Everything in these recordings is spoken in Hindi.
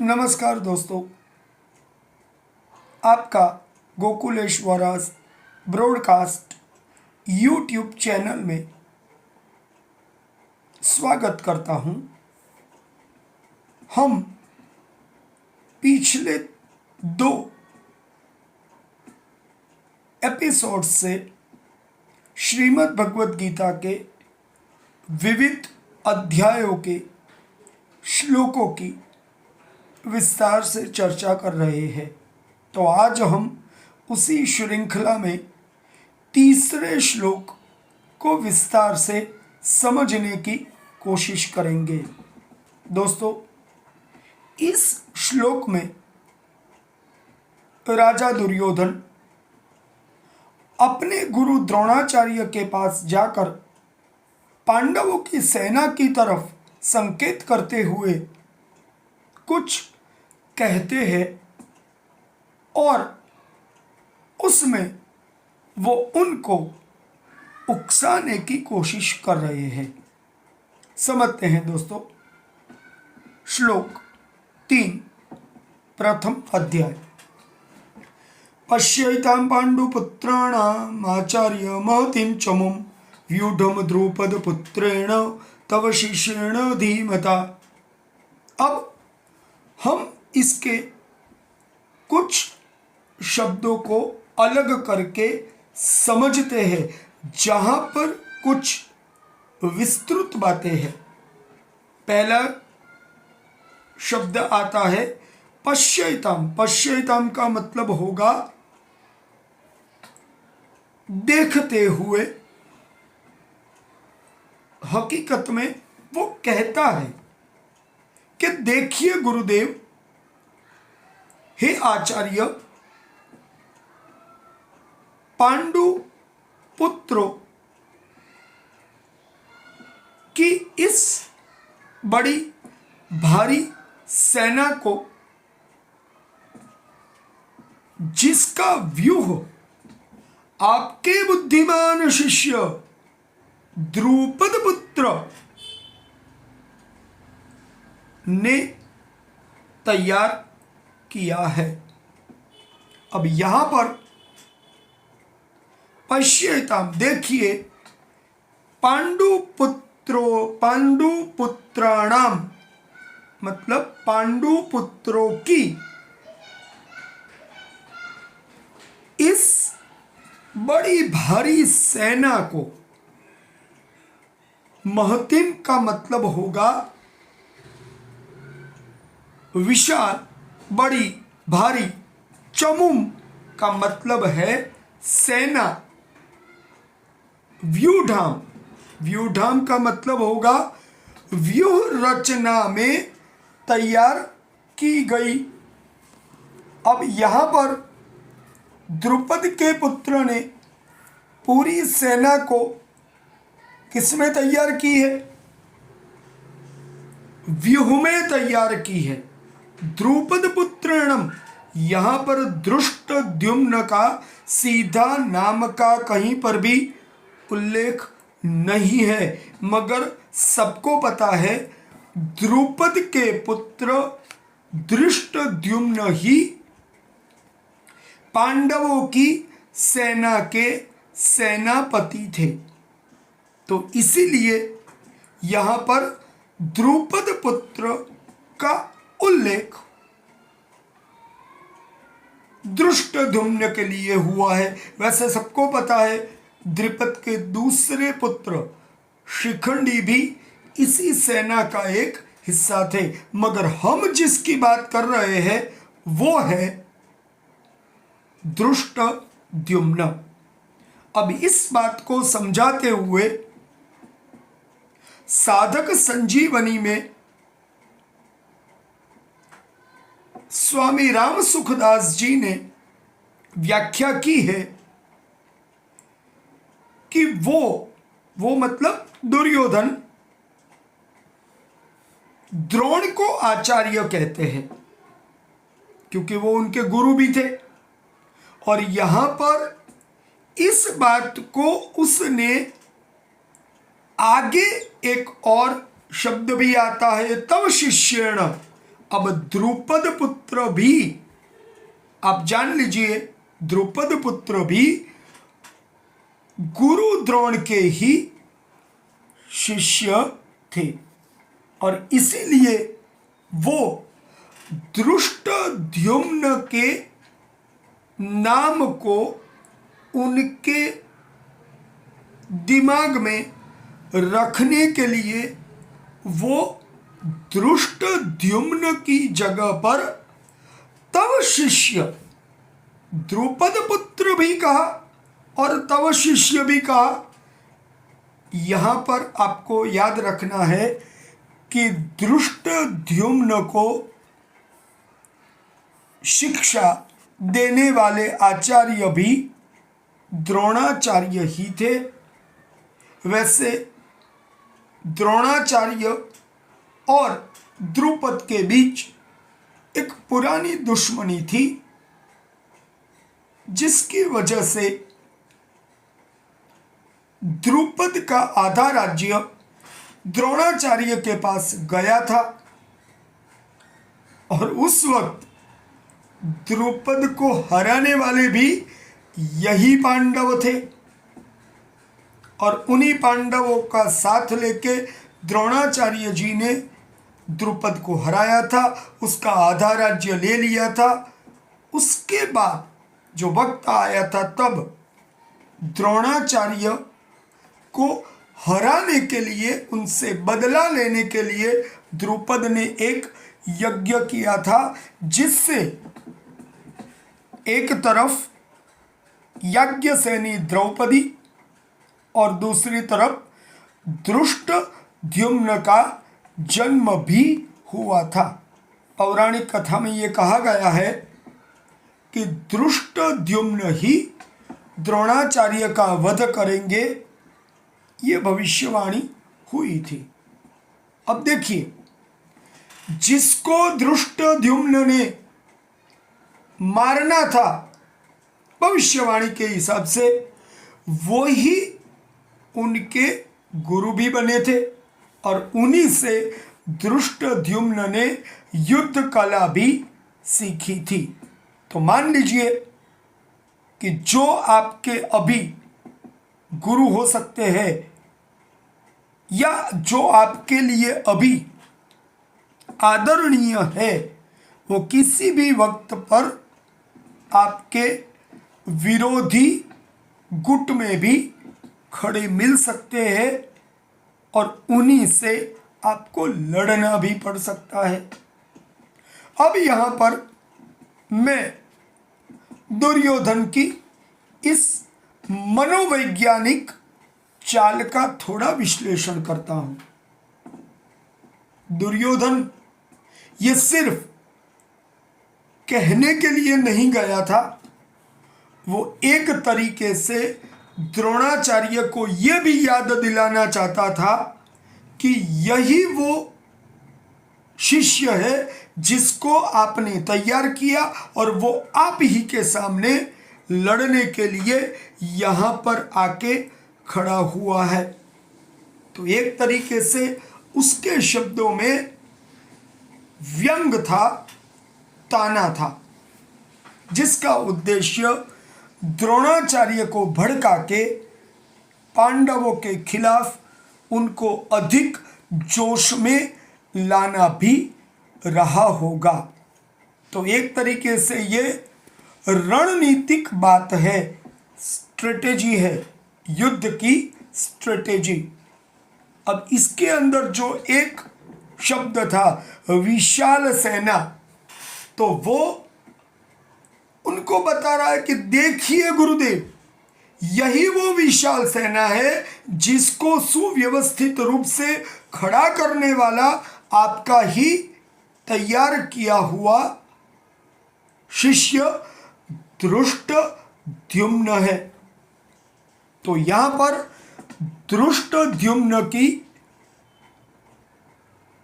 नमस्कार दोस्तों, आपका गोकुलेश्वराज ब्रॉडकास्ट यूट्यूब चैनल में स्वागत करता हूं। हम पिछले 2 एपिसोड से श्रीमद् भगवद गीता के विविध अध्यायों के श्लोकों की विस्तार से चर्चा कर रहे हैं। तो आज हम उसी श्रृंखला में तीसरे श्लोक को विस्तार से समझने की कोशिश करेंगे। दोस्तों, इस श्लोक में राजा दुर्योधन अपने गुरु द्रोणाचार्य के पास जाकर पांडवों की सेना की तरफ संकेत करते हुए कुछ कहते हैं और उसमें वो उनको उकसाने की कोशिश कर रहे हैं। समझते हैं दोस्तों। श्लोक 3, प्रथम अध्याय। पश्यैतां पाण्डुपुत्राणाम् आचार्य महतीं चमुं व्यूढं द्रुपदपुत्रेण तव शिष्येण धीमता। अब हम इसके कुछ शब्दों को अलग करके समझते हैं, जहां पर कुछ विस्तृत बातें हैं। पहला शब्द आता है पश्यैताम। पश्यैताम का मतलब होगा देखते हुए। हकीकत में वो कहता है कि देखिए गुरुदेव, हे आचार्य, पांडु पुत्रों की इस बड़ी भारी सेना को, जिसका व्यूह आपके बुद्धिमान शिष्य द्रुपद पुत्र ने तैयार किया है। अब यहां पर पश्यताम, देखिए, पांडु पुत्राणाम मतलब पांडु पुत्रों की इस बड़ी भारी सेना को, महतीम का मतलब होगा विशाल, बड़ी, भारी। चमुम का मतलब है सेना। व्यूढाम, व्यूढाम का मतलब होगा व्यूह रचना में तैयार की गई। अब यहां पर द्रुपद के पुत्र ने पूरी सेना को किसमें तैयार की है? व्यूह में तैयार की है। द्रुपद पुत्रणम, यहां पर धृष्टद्युम्न का सीधा नाम का कहीं पर भी उल्लेख नहीं है, मगर सबको पता है द्रुपद के पुत्र धृष्टद्युम्न ही पांडवों की सेना के सेनापति थे। तो इसीलिए यहां पर द्रुपद पुत्र का उल्लेख धृष्टद्युम्न के लिए हुआ है। वैसे सबको पता है द्रुपद के दूसरे पुत्र शिखंडी भी इसी सेना का एक हिस्सा थे, मगर हम जिसकी बात कर रहे हैं वो है धृष्टद्युम्न। अब इस बात को समझाते हुए साधक संजीवनी में स्वामी राम सुखदास जी ने व्याख्या की है कि वो मतलब दुर्योधन द्रोण को आचार्य कहते हैं, क्योंकि वो उनके गुरु भी थे। और यहां पर इस बात को उसने आगे एक और शब्द भी आता है, तव शिष्येण, अब द्रुपद पुत्र भी, आप जान लीजिए, द्रुपद पुत्र भी गुरु द्रोण के ही शिष्य थे और इसीलिए वो धृष्टद्युम्न के नाम को उनके दिमाग में रखने के लिए वो धृष्टद्युम्न की जगह पर तव शिष्य द्रुपद पुत्र भी कहा और तव शिष्य भी कहा। यहां पर आपको याद रखना है कि धृष्टद्युम्न को शिक्षा देने वाले आचार्य भी द्रोणाचार्य ही थे। वैसे द्रोणाचार्य और द्रुपद के बीच एक पुरानी दुश्मनी थी, जिसकी वजह से द्रुपद का आधा राज्य द्रोणाचार्य के पास गया था और उस वक्त द्रुपद को हराने वाले भी यही पांडव थे और उन्हीं पांडवों का साथ लेके द्रोणाचार्य जी ने द्रुपद को हराया था, उसका आधा राज्य ले लिया था। उसके बाद जो वक्त आया था तब द्रोणाचार्य को हराने के लिए, उनसे बदला लेने के लिए द्रुपद ने एक यज्ञ किया था, जिससे एक तरफ याज्ञसेनी द्रौपदी और दूसरी तरफ धृष्टद्युम्न का जन्म भी हुआ था। पौराणिक कथा में ये कहा गया है कि धृष्टद्युम्न ही द्रोणाचार्य का वध करेंगे, ये भविष्यवाणी हुई थी। अब देखिए, जिसको धृष्टद्युम्न ने मारना था भविष्यवाणी के हिसाब से, वो ही उनके गुरु भी बने थे और उन्हीं से धृष्टद्युम्न ने युद्ध कला भी सीखी थी। तो मान लीजिए कि जो आपके अभी गुरु हो सकते हैं या जो आपके लिए अभी आदरणीय है, वो किसी भी वक्त पर आपके विरोधी गुट में भी खड़े मिल सकते हैं और उन्हीं से आपको लड़ना भी पड़ सकता है। अब यहाँ पर मैं दुर्योधन की इस मनोवैज्ञानिक चाल का थोड़ा विश्लेषण करता हूँ। दुर्योधन ये सिर्फ कहने के लिए नहीं गया था, वो एक तरीके से द्रोणाचार्य को यह भी याद दिलाना चाहता था कि यही वो शिष्य है जिसको आपने तैयार किया और वो आप ही के सामने लड़ने के लिए यहाँ पर आके खड़ा हुआ है। तो एक तरीके से उसके शब्दों में व्यंग था, ताना था, जिसका उद्देश्य द्रोणाचार्य को भड़का के पांडवों के खिलाफ उनको अधिक जोश में लाना भी रहा होगा। तो एक तरीके से ये रणनीतिक बात है, स्ट्रेटेजी है, युद्ध की स्ट्रेटेजी। अब इसके अंदर जो एक शब्द था विशाल सेना, तो वो उनको बता रहा है कि देखिए गुरुदेव, यही वो विशाल सेना है जिसको सुव्यवस्थित रूप से खड़ा करने वाला आपका ही तैयार किया हुआ शिष्य धृष्टद्युम्न है। तो यहां पर धृष्टद्युम्न की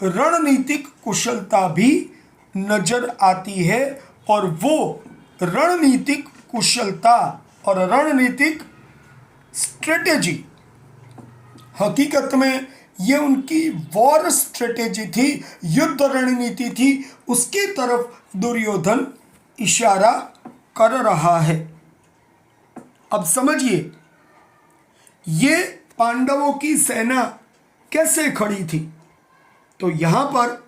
रणनीतिक कुशलता भी नजर आती है और वो रणनीतिक कुशलता और रणनीतिक स्ट्रेटेजी हकीकत में ये उनकी वॉर स्ट्रेटेजी थी, युद्ध रणनीति थी, उसकी तरफ दुर्योधन इशारा कर रहा है। अब समझिए ये पांडवों की सेना कैसे खड़ी थी। तो यहां पर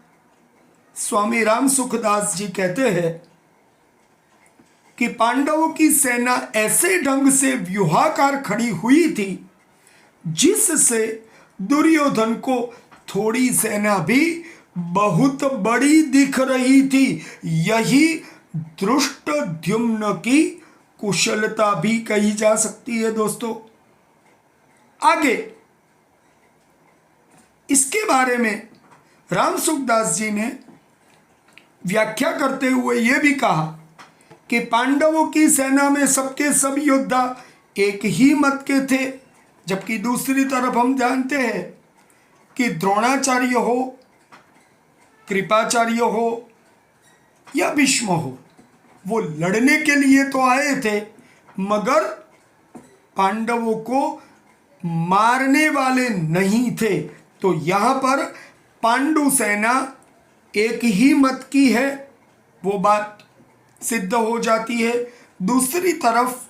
स्वामी राम सुखदास जी कहते हैं कि पांडवों की सेना ऐसे ढंग से व्यूहाकार खड़ी हुई थी जिससे दुर्योधन को थोड़ी सेना भी बहुत बड़ी दिख रही थी। यही धृष्टद्युम्न की कुशलता भी कही जा सकती है दोस्तों। आगे इसके बारे में राम सुखदास जी ने व्याख्या करते हुए यह भी कहा कि पांडवों की सेना में सबके सब योद्धा एक ही मत के थे, जबकि दूसरी तरफ हम जानते हैं कि द्रोणाचार्य हो, कृपाचार्य हो या भीष्म हो, वो लड़ने के लिए तो आए थे मगर पांडवों को मारने वाले नहीं थे। तो यहां पर पांडु सेना एक ही मत की है, वो बात सिद्ध हो जाती है। दूसरी तरफ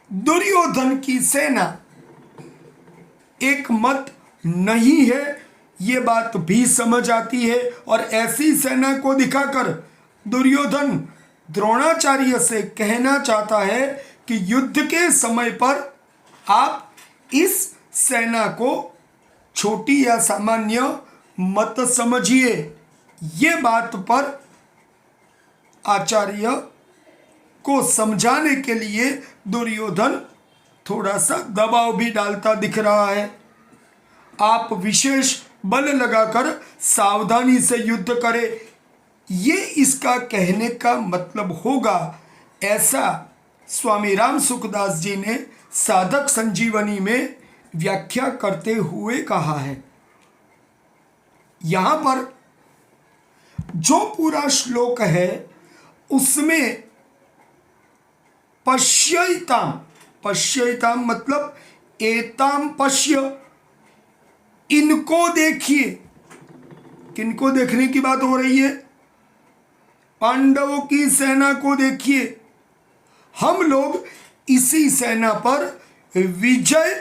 दुर्योधन की सेना एक मत नहीं है, ये बात भी समझ आती है। और ऐसी सेना को दिखाकर दुर्योधन द्रोणाचार्य से कहना चाहता है कि युद्ध के समय पर आप इस सेना को छोटी या सामान्य मत समझिए। ये बात पर आचार्य को समझाने के लिए दुर्योधन थोड़ा सा दबाव भी डालता दिख रहा है। आप विशेष बल लगाकर सावधानी से युद्ध करें, ये इसका कहने का मतलब होगा, ऐसा स्वामी राम सुखदास जी ने साधक संजीवनी में व्याख्या करते हुए कहा है। यहां पर जो पूरा श्लोक है उसमें पश्यैताम, पश्यैताम मतलब एताम पश्य, इनको देखिए। किनको देखने की बात हो रही है? पांडवों की सेना को देखिए। हम लोग इसी सेना पर विजय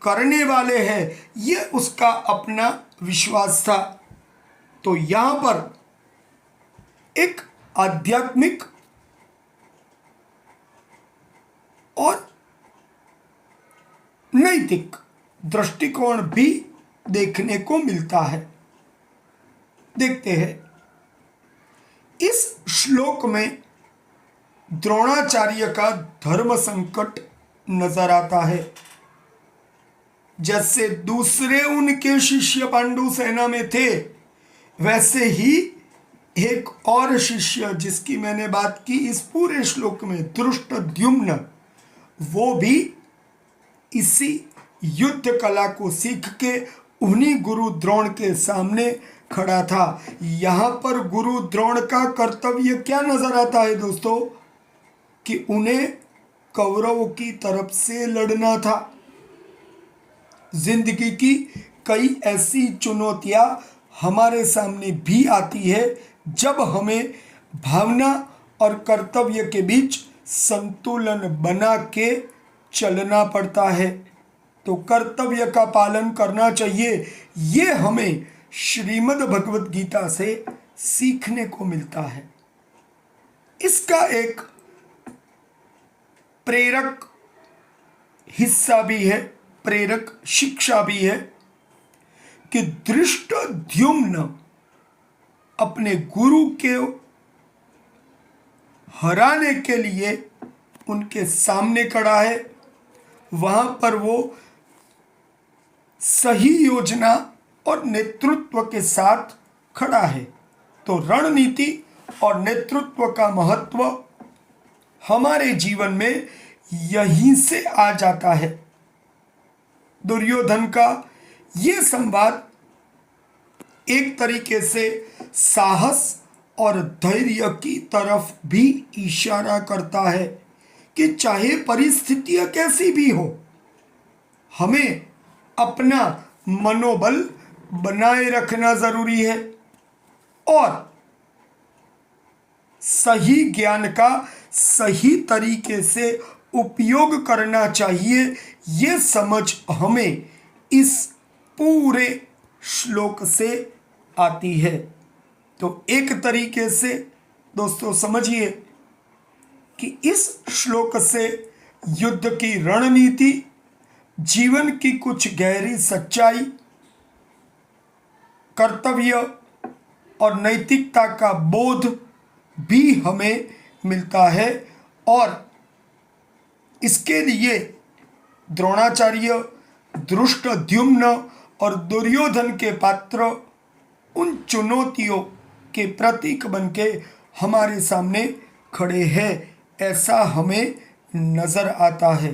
करने वाले हैं, ये उसका अपना विश्वास था। तो यहां पर एक आध्यात्मिक और नैतिक दृष्टिकोण भी देखने को मिलता है। देखते हैं इस श्लोक में द्रोणाचार्य का धर्म संकट नजर आता है। जैसे दूसरे उनके शिष्य पांडु सेना में थे, वैसे ही एक और शिष्य जिसकी मैंने बात की इस पूरे श्लोक में, धृष्टद्युम्न, वो भी इसी युद्ध कला को सीख के उन्हीं गुरु द्रोण के सामने खड़ा था। यहां पर गुरु द्रोण का कर्तव्य क्या नजर आता है दोस्तों? कि उन्हें कौरवों की तरफ से लड़ना था। जिंदगी की कई ऐसी चुनौतियां हमारे सामने भी आती है जब हमें भावना और कर्तव्य के बीच संतुलन बना के चलना पड़ता है। तो कर्तव्य का पालन करना चाहिए, ये हमें श्रीमद् भगवत गीता से सीखने को मिलता है। इसका एक प्रेरक हिस्सा भी है, प्रेरक शिक्षा भी है कि धृष्टद्युम्न अपने गुरु के हराने के लिए उनके सामने खड़ा है। वहां पर वो सही योजना और नेतृत्व के साथ खड़ा है। तो रणनीति और नेतृत्व का महत्व हमारे जीवन में यहीं से आ जाता है। दुर्योधन का ये संवाद एक तरीके से साहस और धैर्य की तरफ भी इशारा करता है कि चाहे परिस्थितियां कैसी भी हो, हमें अपना मनोबल बनाए रखना जरूरी है और सही ज्ञान का सही तरीके से उपयोग करना चाहिए। ये समझ हमें इस पूरे श्लोक से आती है। तो एक तरीके से दोस्तों समझिए कि इस श्लोक से युद्ध की रणनीति, जीवन की कुछ गहरी सच्चाई, कर्तव्य और नैतिकता का बोध भी हमें मिलता है और इसके लिए द्रोणाचार्य, धृष्टद्युम्न और दुर्योधन के पात्र उन चुनौतियों के प्रतीक बनके हमारे सामने खड़े हैं, ऐसा हमें नजर आता है।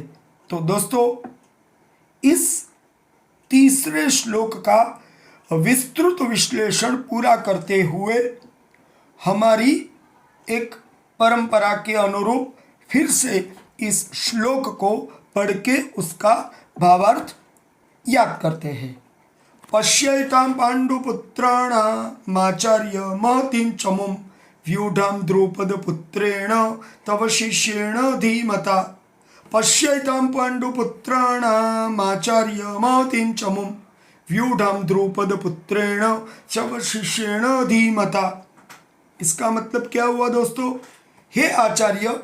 तो दोस्तों, इस तीसरे श्लोक का विस्तृत विश्लेषण पूरा करते हुए हमारी एक परंपरा के अनुरूप फिर से इस श्लोक को पढ़ के उसका भावार्थ याद करते हैं। पश्यैतां पाण्डुपुत्राणामाचार्य महतीं चमुं व्यूढां द्रुपदपुत्रेण तव शिष्येण धीमता। पश्यैतां पाण्डुपुत्राणामाचार्य महतीं चमुं व्यूढां द्रुपदपुत्रेण तव शिष्येण धीमता। इसका मतलब क्या हुआ दोस्तों? हे आचार्य,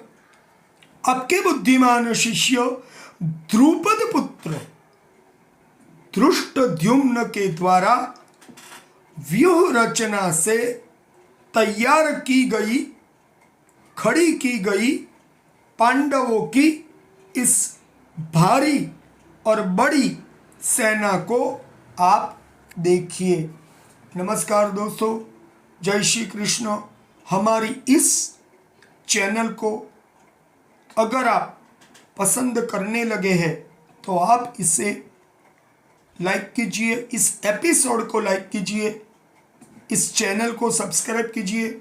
आपके बुद्धिमान शिष्य द्रुपद पुत्र धृष्टद्युम्न के द्वारा व्यूह रचना से तैयार की गई, खड़ी की गई पांडवों की इस भारी और बड़ी सेना को आप देखिए। नमस्कार दोस्तों, जय श्री कृष्ण। हमारी इस चैनल को अगर आप पसंद करने लगे हैं तो आप इसे लाइक कीजिए, इस एपिसोड को लाइक कीजिए, इस चैनल को सब्सक्राइब कीजिए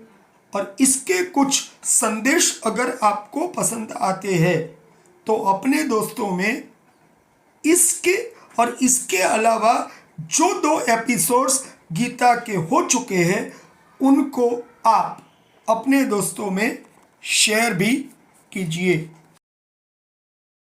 और इसके कुछ संदेश अगर आपको पसंद आते हैं तो अपने दोस्तों में इसके और इसके अलावा जो 2 एपिसोड्स गीता के हो चुके हैं उनको आप अपने दोस्तों में शेयर भी कीजिए।